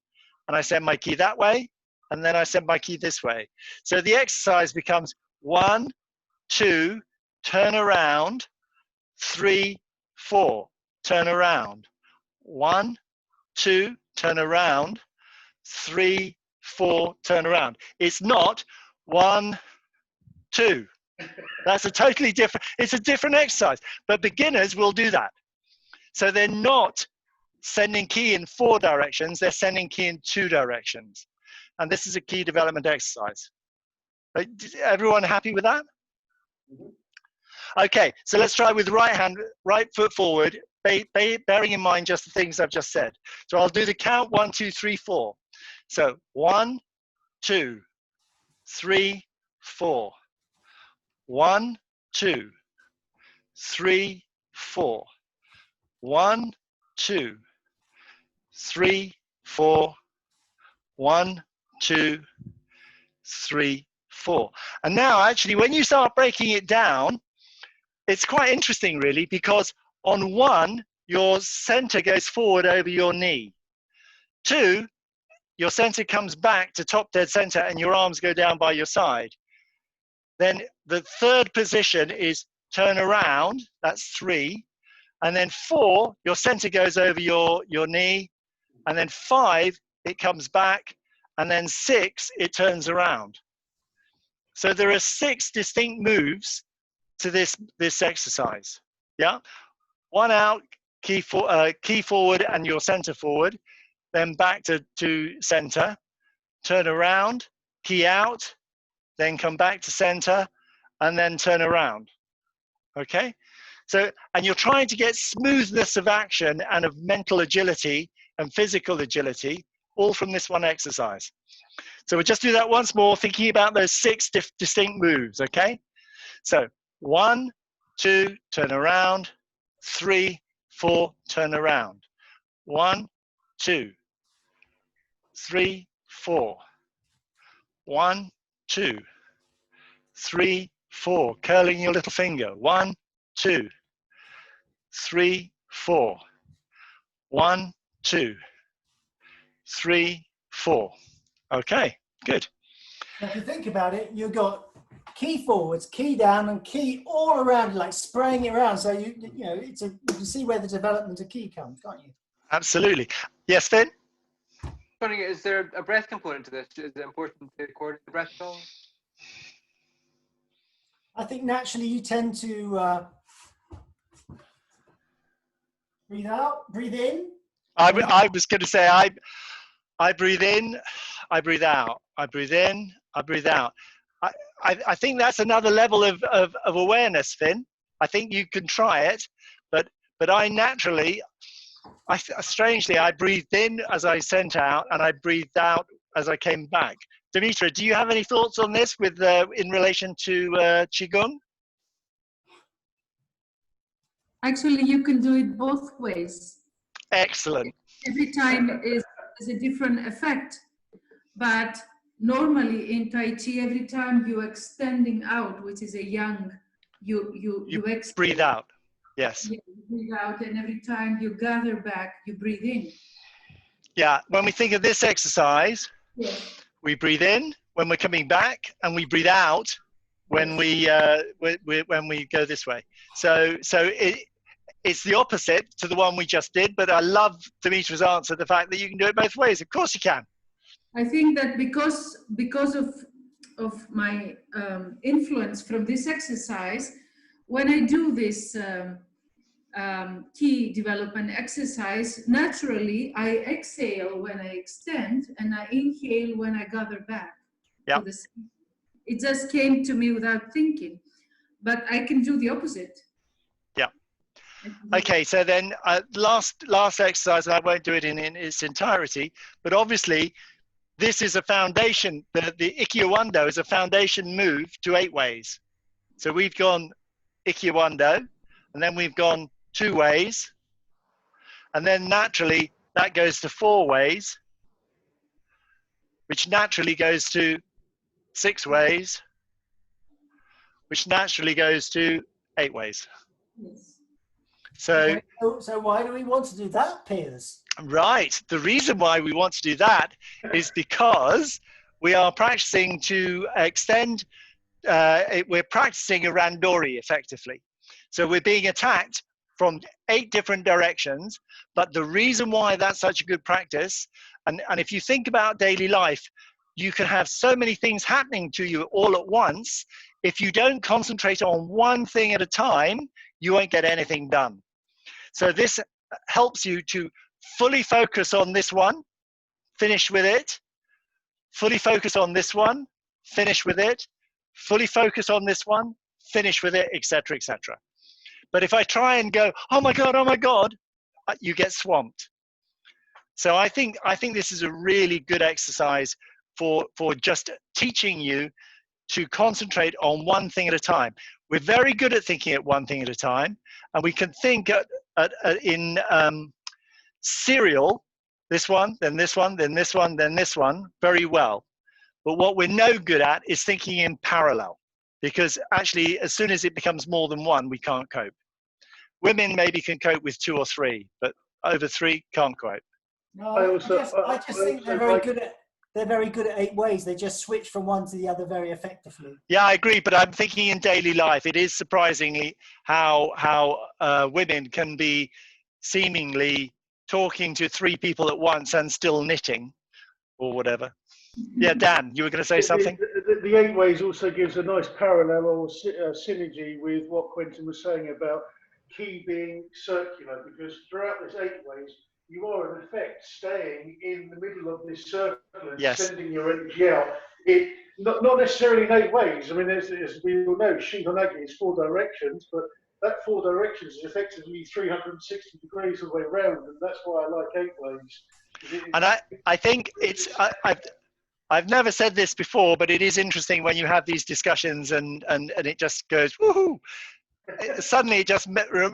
and I send my key that way, and then I send my key this way. So the exercise becomes 1, 2, turn around, 3, 4, turn around. 1, 2, turn around, 3, 4, turn around. It's not 1, 2. That's a totally different, it's a different exercise, but beginners will do that. So they're not sending key in 4 directions, they're sending key in 2 directions. And this is a key development exercise. Everyone happy with that? Okay, so let's try with right foot forward, bearing in mind just the things I've just said. So I'll do the count 1, 2, 3, 4. So 1, 2, 3, 4. 1, 2, 3, 4. 1, 2, 3, 4. 1, 2, 3, 4. And now, actually, when you start breaking it down, it's quite interesting, really, because on 1, your center goes forward over your knee. 2, your center comes back to top dead center and your arms go down by your side. Then the third position is turn around, that's 3. And then 4, your center goes over your knee. And then 5, it comes back. And then 6, it turns around. So there are 6 distinct moves to this exercise. Yeah, 1 out, key forward and your center forward, then back to center, turn around, key out, then come back to center, and then turn around. Okay, so, and you're trying to get smoothness of action and of mental agility and physical agility all from this one exercise. So we'll just do that once more, thinking about those 6 distinct moves. Okay, so 1, 2, turn around, 3, 4, turn around. 1, 2, 3, 4. 1, 2, 3, 4. Curling your little finger. 1, 2, 3, 4. 1, 2, 3, 4. Okay, good. Now, if you think about it, you've got key forwards, key down, and key all around, like spraying it around. So you know, you can see where the development of key comes, can't you? Absolutely. Yes, Finn? Wondering, is there a breath component to this? Is it important to coordinate the breath at all? I think naturally you tend to breathe out, breathe in. I was going to say, I breathe in, I breathe out. I breathe in, I breathe out. I think that's another level of awareness, Finn. I think you can try it, but I naturally, strangely, I breathed in as I sent out, and I breathed out as I came back. Dimitra, do you have any thoughts on this with in relation to Qigong? Actually, you can do it both ways. Excellent. Every time is a different effect, but normally in Tai Chi, every time you're extending out, which is a yang, you exhale. Breathe out. Yes. You breathe out, and every time you gather back, you breathe in. Yeah. When we think of this exercise, Yes. we breathe in when we're coming back, and we breathe out when we go this way. So it's the opposite to the one we just did. But I love Dimitra's answer, the fact that you can do it both ways. Of course you can. I think that because of my influence from this exercise, when I do this key development exercise, naturally I exhale when I extend and I inhale when I gather back. Yeah. It just came to me without thinking, but I can do the opposite. Yeah. Okay, so then last exercise, and I won't do it in its entirety, but obviously this is a foundation. The Ikkyo-Wando is a foundation move to 8 ways. So we've gone Ikkyo-Wando, and then we've gone 2 ways, and then naturally that goes to 4 ways, which naturally goes to 6 ways, which naturally goes to 8 ways. Yes. So why do we want to do that, Piers? Right. The reason why we want to do that is because we are practicing to extend, we're practicing a randori effectively. So we're being attacked from 8 different directions, but the reason why that's such a good practice, and if you think about daily life, you can have so many things happening to you all at once. If you don't concentrate on one thing at a time, you won't get anything done. So this helps you to fully focus on this one, finish with it, fully focus on this one, finish with it, fully focus on this one, finish with it, etc., etc. But if I try and go, oh my God, you get swamped. So I think this is a really good exercise for just teaching you to concentrate on one thing at a time. We're very good at thinking at one thing at a time, and we can think in serial, this one, then this one, then this one, then this one, very well. But what we're no good at is thinking in parallel, because actually as soon as it becomes more than one, we can't cope. Women maybe can cope with 2 or 3, but over 3 can't cope. No, I also, I just think they're very good at. They're very good at 8 ways. They just switch from one to the other very effectively. Yeah, I agree. But I'm thinking in daily life, it is surprisingly how women can be seemingly talking to 3 people at once and still knitting or whatever. Yeah, Dan, you were going to say something? The 8 ways also gives a nice parallel or synergy with what Quentin was saying about Qi being circular, because throughout this 8 ways, you are in effect staying in the middle of this circle and Yes. sending your energy out. Not necessarily in 8 ways. I mean, as we all know, Shingonagi is 4 directions, but that 4 directions is effectively 360 degrees all the way around, and that's why I like 8 ways. And I think it's I've never said this before, but it is interesting when you have these discussions and it just goes woohoo. Suddenly, it just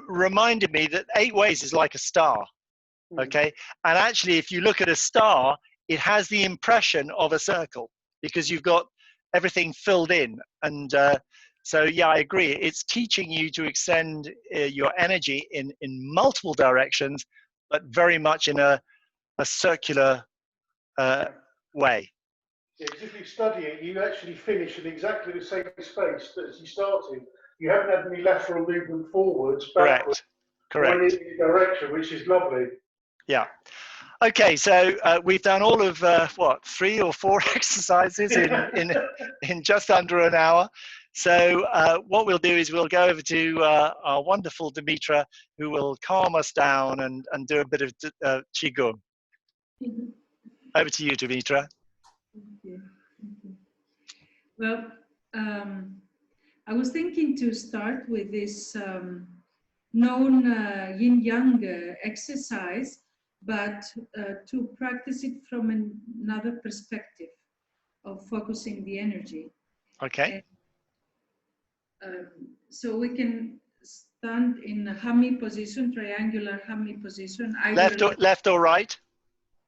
reminded me that 8 ways is like a star. Okay, and actually, if you look at a star, it has the impression of a circle because you've got everything filled in. And so, yeah, I agree. It's teaching you to extend your energy in multiple directions, but very much in a circular way. Yeah, because if you study it, you actually finish in exactly the same space that as you started. You haven't had any lateral movement forwards, backwards, Correct. or in any direction, which is lovely. Yeah. Okay, so we've done all of what, 3 or 4 exercises in just under an hour. So what we'll do is we'll go over to our wonderful Dimitra, who will calm us down and do a bit of Qigong. Over to you, Dimitra. Okay. Well, I was thinking to start with this known yin-yang exercise, but to practice it from another perspective of focusing the energy. Okay. And, so we can stand in a hami position, triangular hami position. Left or right?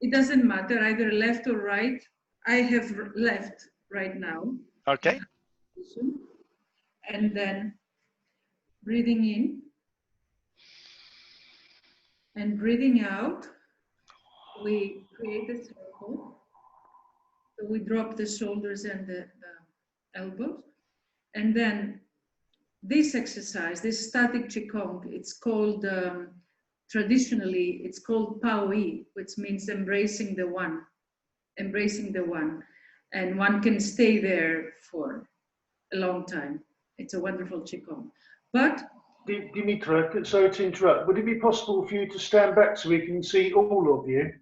It doesn't matter, either left or right. I have left right now. Okay. And then breathing in and breathing out, we create a circle. So we drop the shoulders and the elbows. And then this exercise, this static Qigong, it's called, traditionally, it's called Pao Yi, which means embracing the one. Embracing the one. And one can stay there for a long time. It's a wonderful Qigong. But Dimitra, sorry to interrupt. Would it be possible for you to stand back so we can see all of you?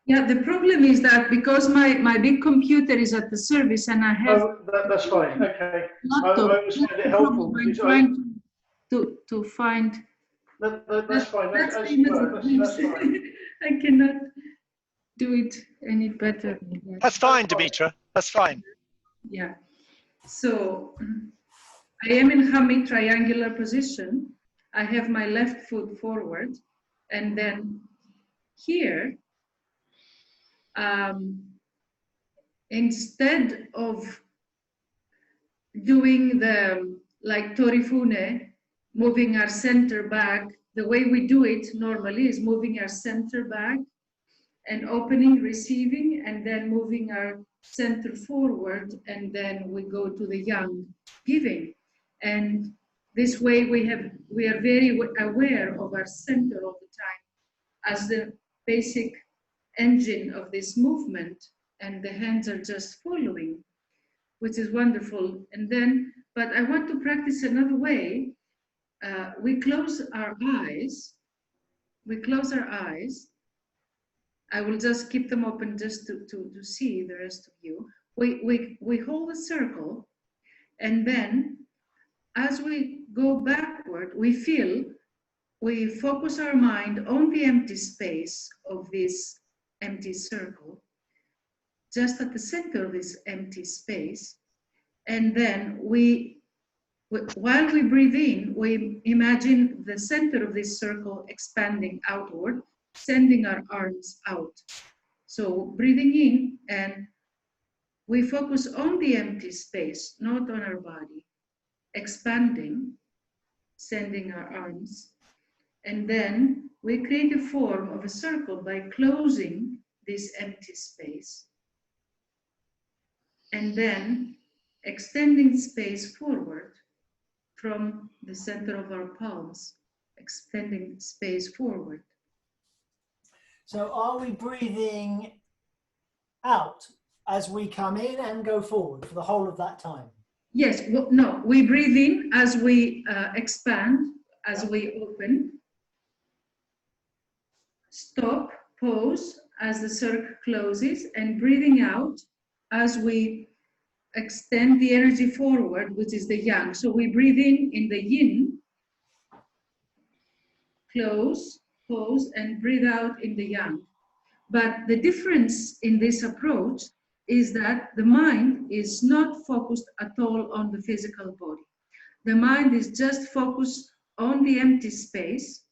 yeah, the problem is that because my big computer is at the service and I have... Oh, that's fine, okay. I always find it I'm helpful. trying to find... That's fine, that's fine. I cannot do it any better. That's fine, Dimitra. That's fine. Yeah. So I am in hami triangular position. I have my left foot forward, and then here, instead of doing the like torifune, moving our center back, the way we do it normally is moving our center back and opening, receiving, and then moving our center forward, and then we go to the yang, giving. And this way we are very aware of our center all the time as the basic engine of this movement, and the hands are just following, which is wonderful. And then, but I want to practice another way. We close our eyes. We close our eyes. I will just keep them open just to see the rest of you. We hold a circle, and then as we go backward, we focus our mind on the empty space of this empty circle, just at the center of this empty space. And then while we breathe in, we imagine the center of this circle expanding outward, sending our arms out. So breathing in, and we focus on the empty space, not on our body, expanding, sending our arms. And then we create a form of a circle by closing this empty space, and then extending space forward from the center of our palms, extending space forward. So are we breathing out as we come in and go forward for the whole of that time? Yes, well, no, we breathe in as we expand, as we open. Stop, pause as the circle closes, and breathing out as we extend the energy forward, which is the yang. So we breathe in the yin, close, pause, and breathe out in the yang. But the difference in this approach is that the mind is not focused at all on the physical body. The mind is just focused on the empty space,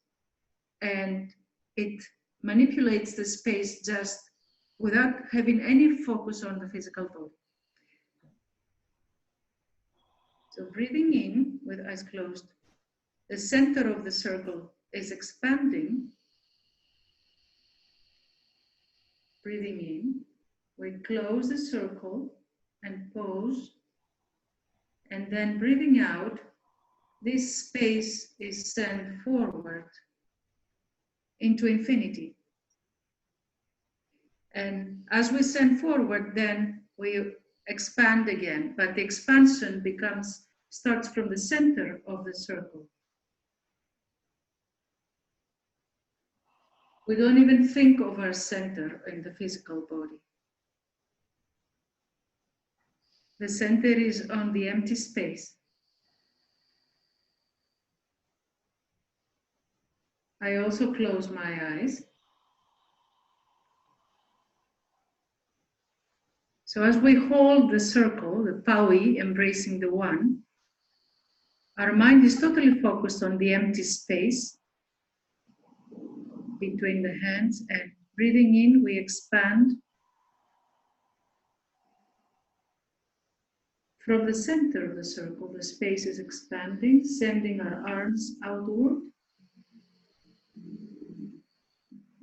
and it manipulates the space just without having any focus on the physical body. So breathing in with eyes closed, the center of the circle is expanding. Breathing in, we close the circle and pause, and then breathing out, this space is sent forward into infinity. And as we send forward, then we expand again, but the expansion starts from the center of the circle. We don't even think of our center in the physical body. The center is on the empty space. I also close my eyes. So as we hold the circle, the Paui embracing the one, our mind is totally focused on the empty space between the hands, and breathing in, we expand from the center of the circle. The space is expanding, sending our arms outward.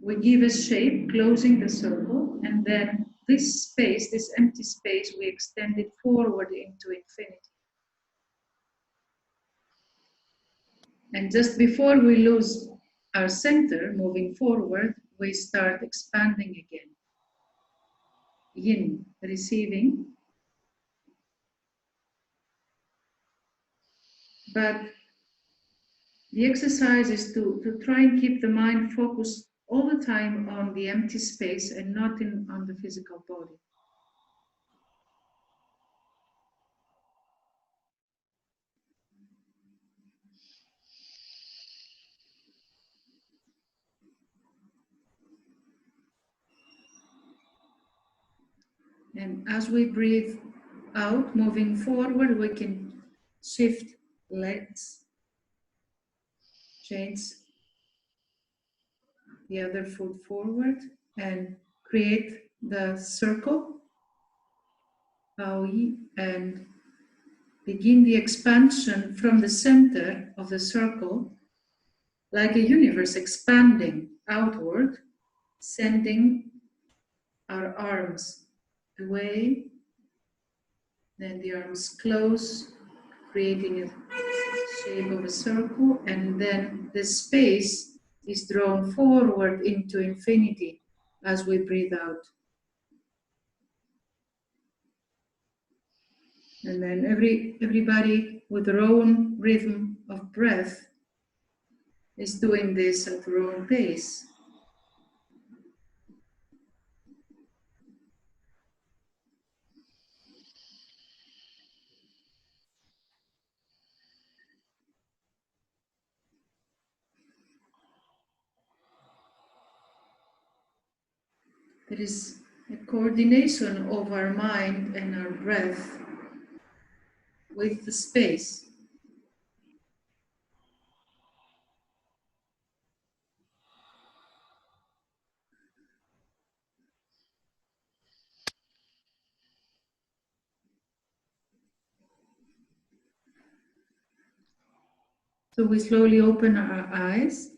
We give a shape, closing the circle, and then this space, this empty space, we extend it forward into infinity. And just before we lose our center, moving forward, we start expanding again. Yin, receiving. But the exercise is to try and keep the mind focused all the time on the empty space and not on the physical body. And as we breathe out, moving forward, we can shift legs, change the other foot forward, and create the circle, Paui, and begin the expansion from the center of the circle, like a universe expanding outward, sending our arms away, then the arms close, creating a shape of a circle, and then the space is drawn forward into infinity as we breathe out. And then everybody with their own rhythm of breath is doing this at their own pace. There is a coordination of our mind and our breath with the space. So we slowly open our eyes.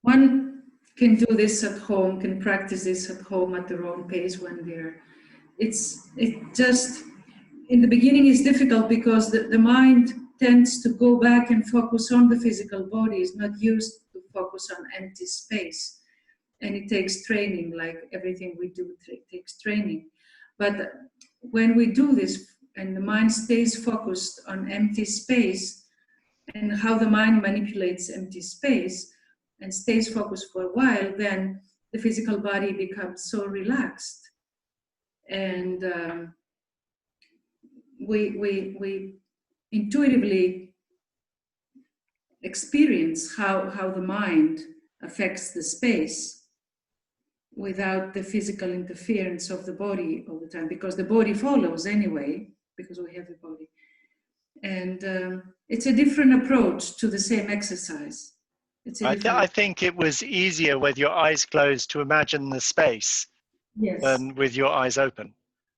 One can do this at home, can practice this at home at their own pace when they're, it just, in the beginning is difficult because the mind tends to go back and focus on the physical body, is not used to focus on empty space. And it takes training, like everything we do takes training. But when we do this and the mind stays focused on empty space and how the mind manipulates empty space and stays focused for a while, then the physical body becomes so relaxed. And we intuitively experience how the mind affects the space without the physical interference of the body all the time, because the body follows anyway, because we have the body. And it's a different approach to the same exercise. I think it was easier with your eyes closed to imagine the space than with your eyes open.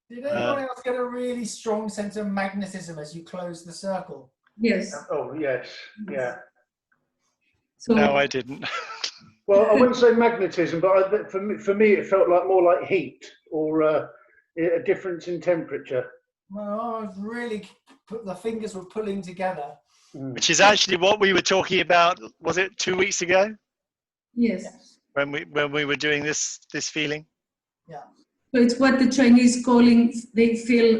Did anyone else get a really strong sense of magnetism as you closed the circle? Yes. Oh, yes. Yeah. So, no, I didn't. Well, I wouldn't say magnetism, but for me, it felt like more like heat or a difference in temperature. Well, I was really, the fingers were pulling together. Which is actually what we were talking about. Was it 2 weeks ago? yes. When we were doing this feeling. Yeah. So it's what the Chinese calling,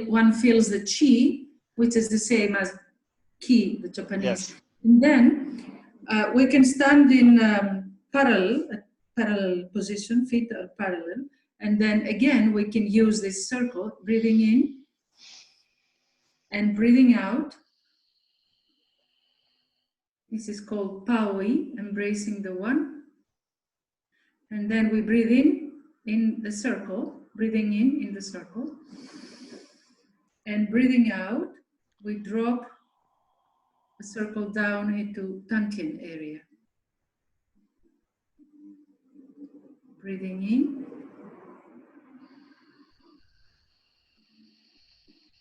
one feels the qi, which is the same as ki, the Japanese. Yes. And then we can stand in parallel position, feet are parallel. And then again, we can use this circle, breathing in and breathing out. This is called Paoi, embracing the one. And then we breathe in the circle, breathing in the circle. And breathing out, we drop the circle down into Tantien area. Breathing in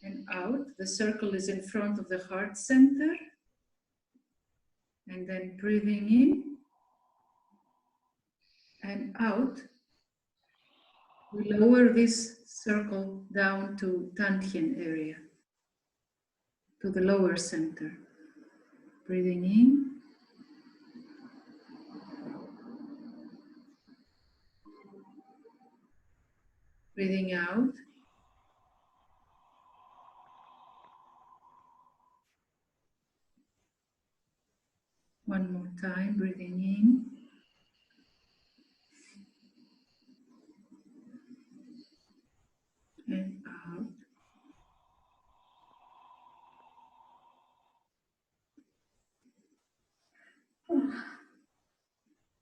and out. The circle is in front of the heart center. And then breathing in and out. We lower this circle down to Tantien area, to the lower center. Breathing in. Breathing out. One more time, breathing in. And out.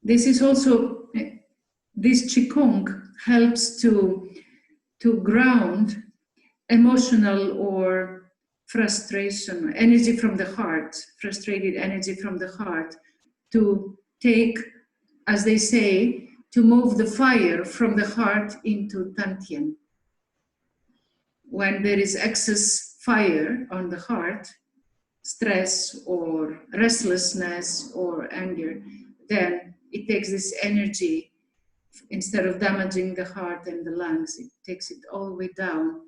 This is also, this Qigong helps to ground emotional or frustration, energy from the heart, frustrated energy from the heart, to take, as they say, to move the fire from the heart into Tantien. When there is excess fire on the heart, stress or restlessness or anger, then it takes this energy, instead of damaging the heart and the lungs, it takes it all the way down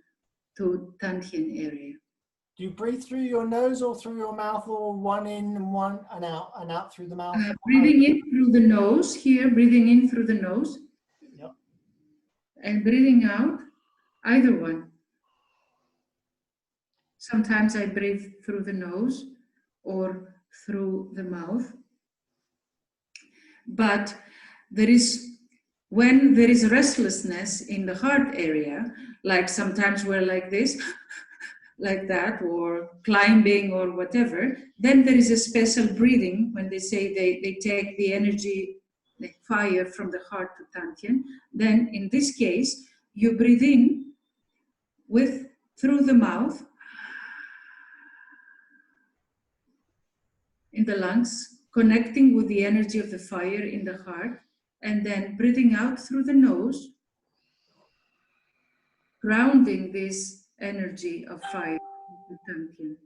to Tantien area. Do you breathe through your nose or through your mouth, or one in and out through the mouth? Breathing in through the nose here, breathing in through the nose. Yep. And breathing out, either one. Sometimes I breathe through the nose or through the mouth. But when there is restlessness in the heart area, like sometimes we're like this, like that, or climbing or whatever, then there is a special breathing when they say they take the energy, the fire from the heart to Tantien. Then in this case, you breathe in through the mouth, in the lungs, connecting with the energy of the fire in the heart, and then breathing out through the nose, grounding this energy of fire into Tantien.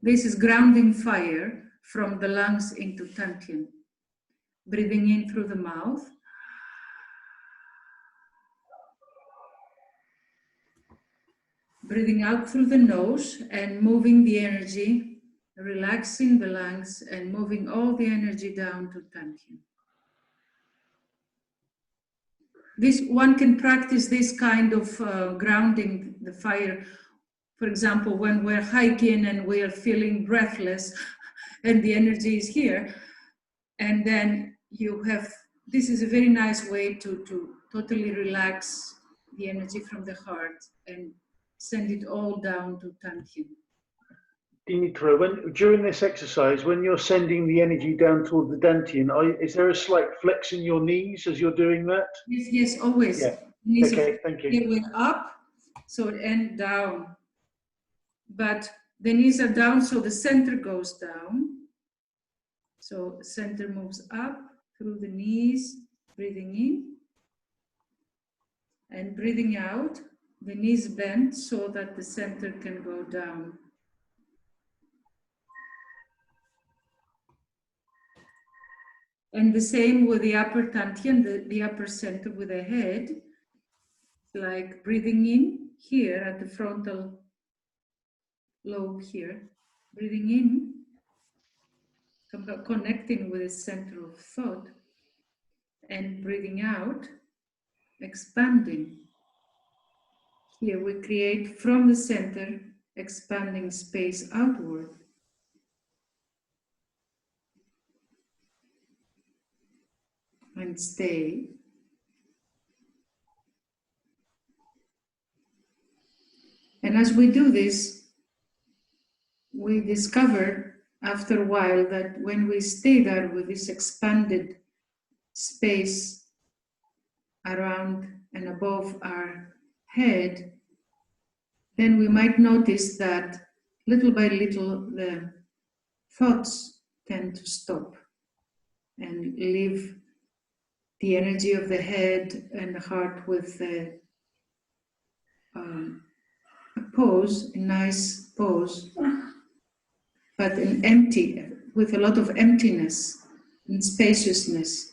This is grounding fire from the lungs into Tantien. Breathing in through the mouth. Breathing out through the nose and moving the energy, relaxing the lungs and moving all the energy down to Tantien. This one can practice this kind of grounding the fire. For example, when we're hiking and we're feeling breathless and the energy is here, and then you have, this is a very nice way to totally relax the energy from the heart and send it all down to Tantien. Dimitra, during this exercise, when you're sending the energy down toward the Dantian, is there a slight flex in your knees as you're doing that? Yes, yes, always. Yeah. Knees Okay, thank you. They went up, so and down. But the knees are down, so the center goes down. So center moves up through the knees, breathing in. And breathing out, the knees bend so that the center can go down. And the same with the upper Tantien, the upper center with the head. Like breathing in here at the frontal lobe here. Breathing in, connecting with the center of thought. And breathing out, expanding. Here we create from the center, expanding space outward. And stay. And as we do this, we discover after a while that when we stay there with this expanded space around and above our head, then we might notice that little by little the thoughts tend to stop and leave the energy of the head and the heart with a pose, a nice pose, but an empty, with a lot of emptiness and spaciousness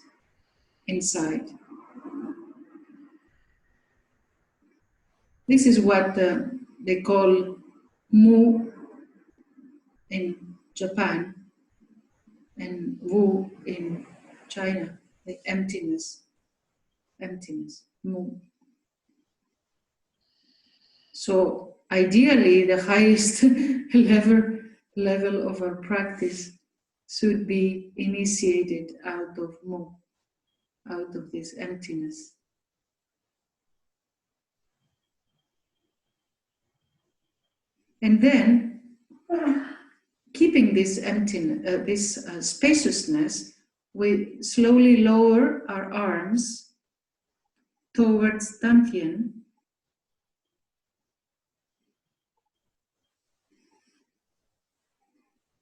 inside. This is what they call mu in Japan and wu in China, the emptiness, mu. So ideally, the highest level of our practice should be initiated out of mu, out of this emptiness. And then, keeping this emptiness, this spaciousness, we slowly lower our arms towards Tantien.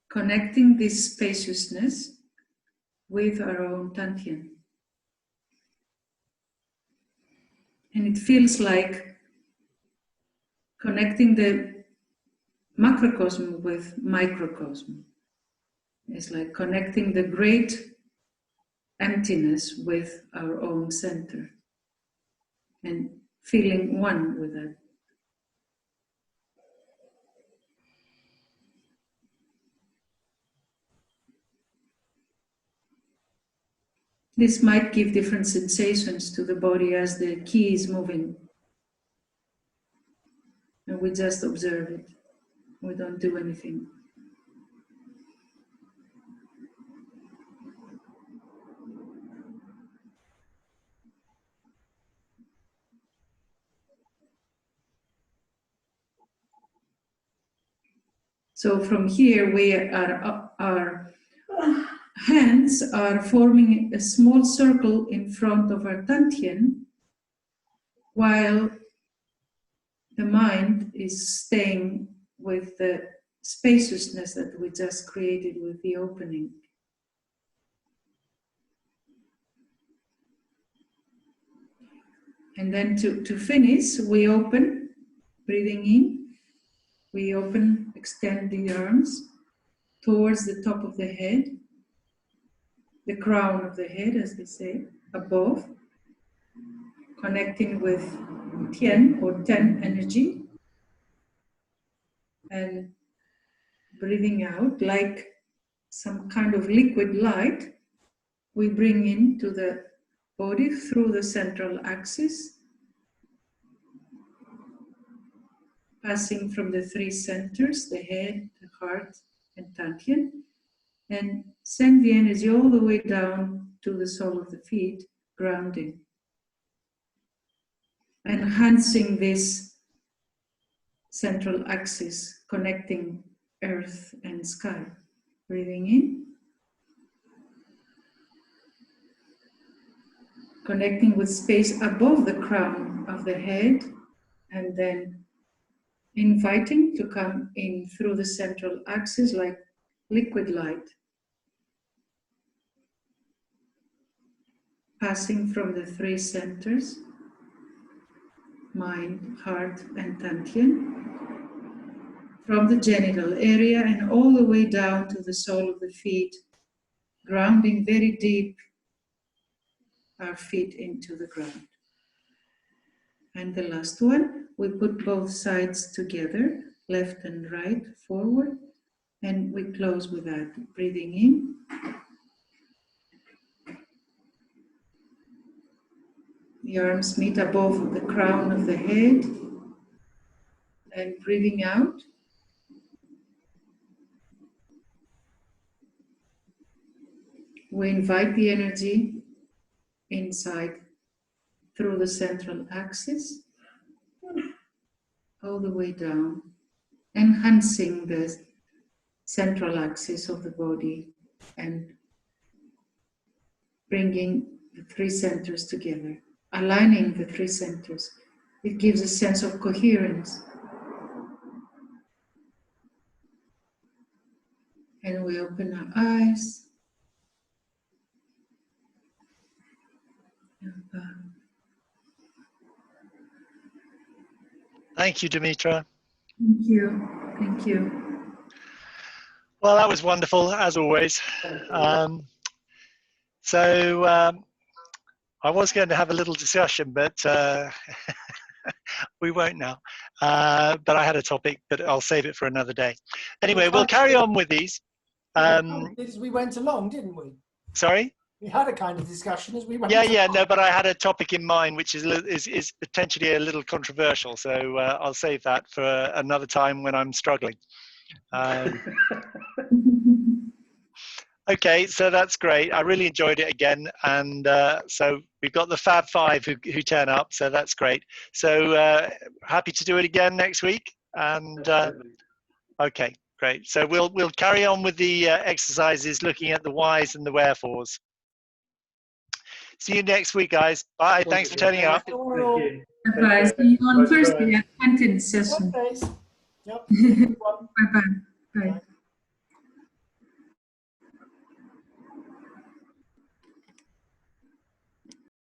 Connecting this spaciousness with our own Tantien. And it feels like connecting the macrocosm with microcosm. It's like connecting the great emptiness with our own center and feeling one with that. This might give different sensations to the body as the ki is moving. And we just observe it. We don't do anything. So from here, our hands are forming a small circle in front of our Tantien, while the mind is staying with the spaciousness that we just created with the opening. And then to finish, we open, breathing in, we open, extend the arms towards the top of the head. the crown of the head, as they say, above, connecting with Tian or Ten energy, and breathing out like some kind of liquid light. We bring into the body through the central axis, passing from the three centers, the head, the heart, and Tantien, and send the energy all the way down to the sole of the feet, grounding. Enhancing this central axis, connecting earth and sky. Breathing in. Connecting with space above the crown of the head, and then inviting to come in through the central axis like liquid light. Passing from the three centers, mind, heart, and Tantien, from the genital area and all the way down to the sole of the feet, grounding very deep our feet into the ground. And the last one, we put both sides together, left and right, forward, and we close with that. Breathing in. The arms meet above the crown of the head, and breathing out. We invite the energy inside through the central axis, all the way down, enhancing the central axis of the body and bringing the three centers together, aligning the three centers. It gives a sense of coherence. And we open our eyes. Thank you, Dimitra. Thank you. Thank you. Well, that was wonderful, as always. I was going to have a little discussion, but we won't now. But I had a topic, but I'll save it for another day. Anyway, we'll carry on with these. As we went along, didn't we? Sorry? We had a kind of discussion as we went Yeah, no, but I had a topic in mind which is potentially a little controversial, so I'll save that for another time when I'm struggling. Okay, so that's great. I really enjoyed it again, and so we've got the Fab Five who turn up, so that's great. So happy to do it again next week, and okay, great. So we'll carry on with the exercises, looking at the whys and the wherefores. See you next week, guys. Bye. Thanks for turning up. Thank you. Bye-bye. See you on Thursday at Quentin's session. Yep. Bye-bye.